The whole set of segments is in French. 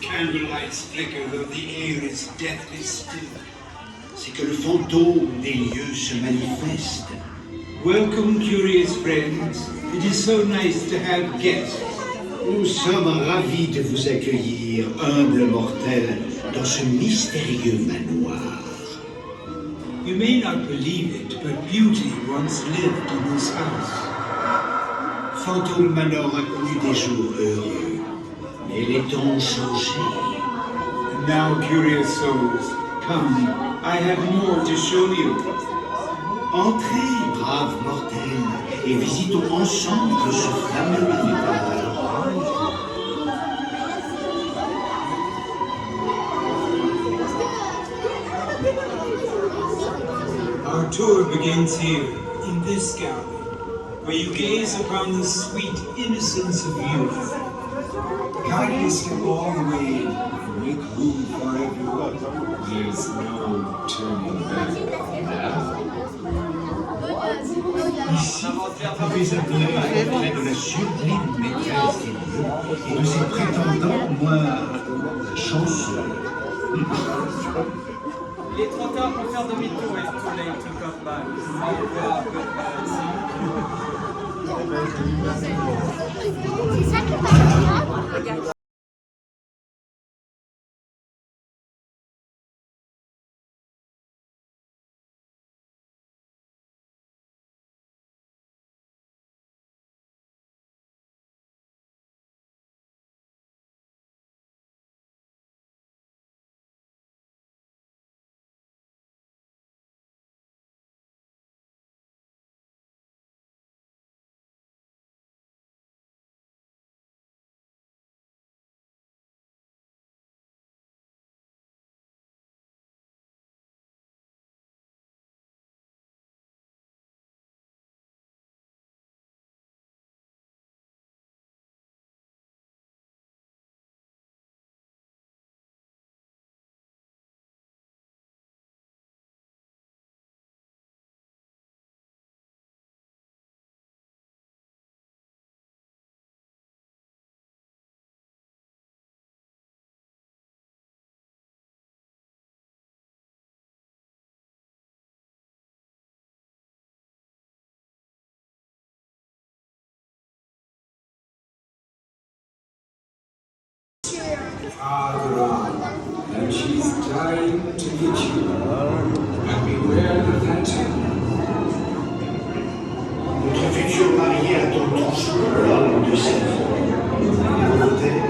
Candlelights flicker though the air is deathly still. C'est que le fantôme des lieux se manifeste. Welcome, curious friends. It is so nice to have guests. Nous sommes ravis de vous accueillir, humbles mortels, dans ce mystérieux manoir. You may not believe it, but beauty once lived in this house. Fantôme Manor a connu des jours heureux, mais les temps ont changé. Now, curious souls, come, I have more to show you. Entrez, braves mortels, et visitons ensemble ce fameux univers. Our tour begins here, in this gallery, where you gaze upon the sweet innocence of youth. Kindly step all the way in and make room for everyone. There's no turning back now. Ici, vous pouvez admirer les portraits de la sublime maîtresse des lieux et de ses prétendants moins chanceux. Il est trop tard pour faire demi-tour, it's too late to come back. Au revoir, C'est ça qui passe. And she's dying to get you. And beware the phantom. Notre futur marié attend toujours l'homme de sa vie. Volontaire.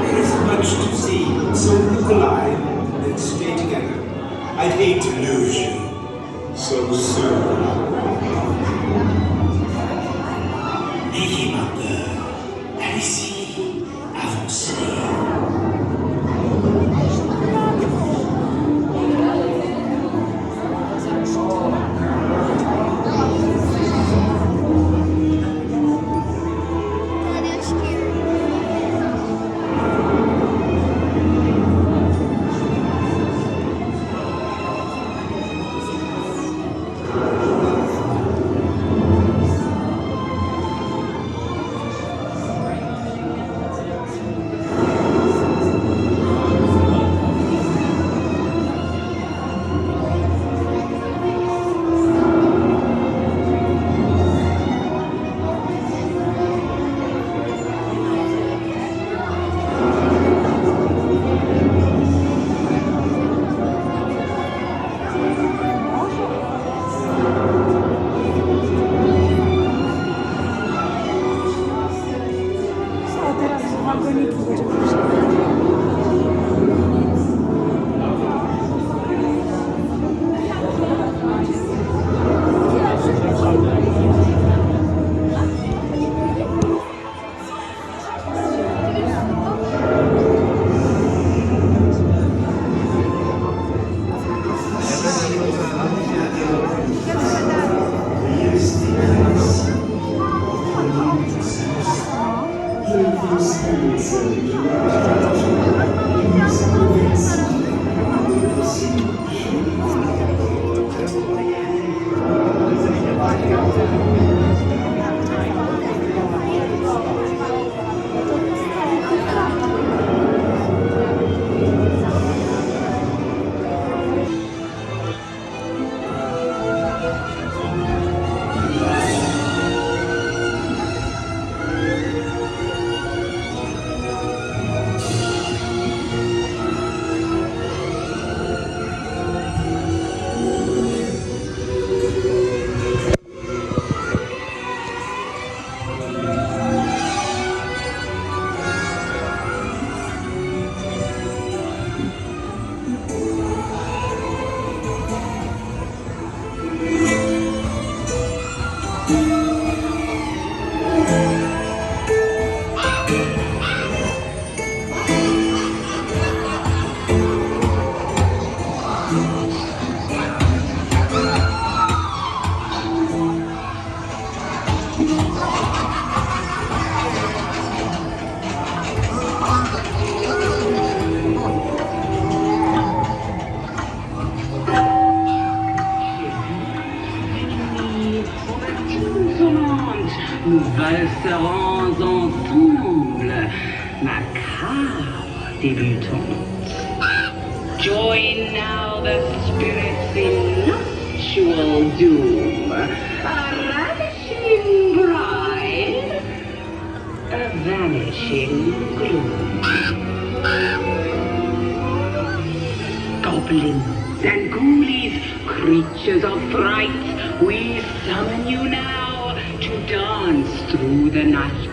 There is much to see, so look alive and stay together. I'd hate to lose you so soon. N'ayez pas peur. Allez-y, avancez. resterons ensemble, macabre débutante. Join now the spirits in nuptial doom, a ravishing bride, a vanishing gloom. Goblins and ghoulies, creatures of fright, we summon you now to dance through the night.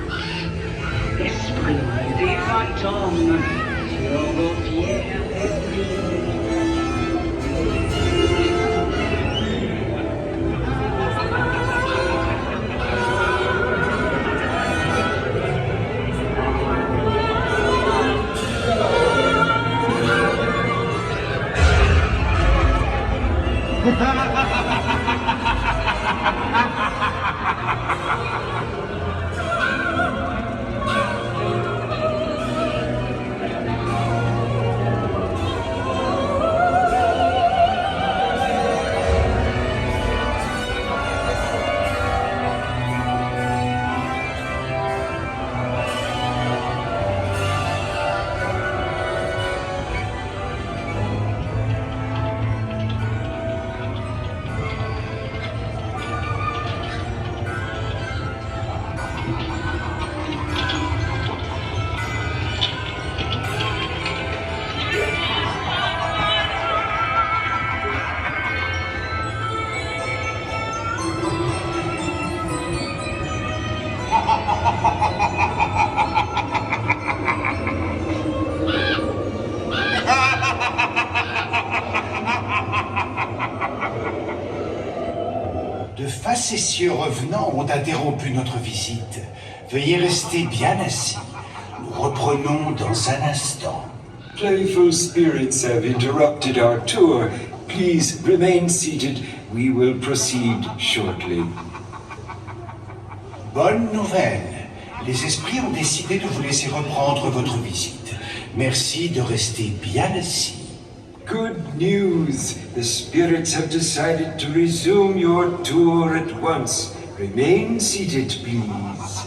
Esprits et fantômes, sur vos fiers esprits. De facétieux revenants ont interrompu notre visite. Veuillez rester bien assis. Nous reprenons dans un instant. Playful spirits have interrupted our tour. Please remain seated. We will proceed shortly. Bonne nouvelle. Les esprits ont décidé de vous laisser reprendre votre visite. Merci de rester bien assis. Good news! The spirits have decided to resume your tour at once. Remain seated, please.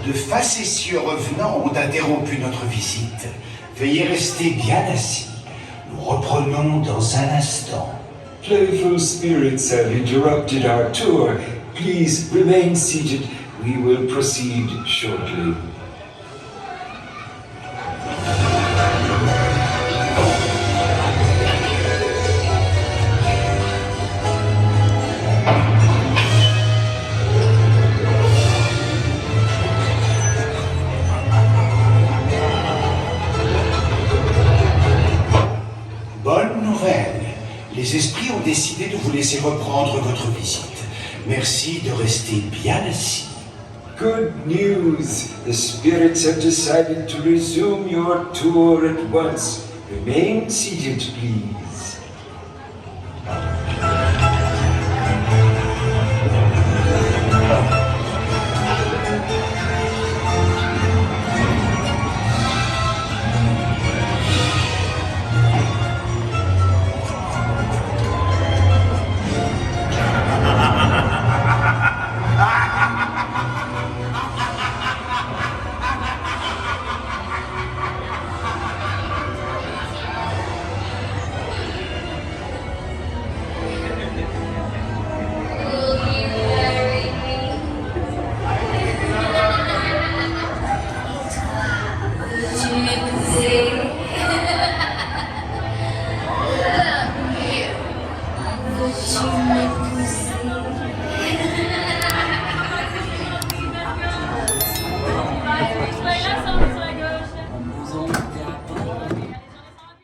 De facétieux revenants ont interrompu notre visite. Veuillez rester bien assis. Nous reprenons dans un instant. Playful spirits have interrupted our tour. Please remain seated. We will proceed shortly. Bonne nouvelle. Les esprits ont décidé de vous laisser reprendre votre visite. Merci de rester bien assis. Good news! The spirits have decided to resume your tour at once. Remain seated, please.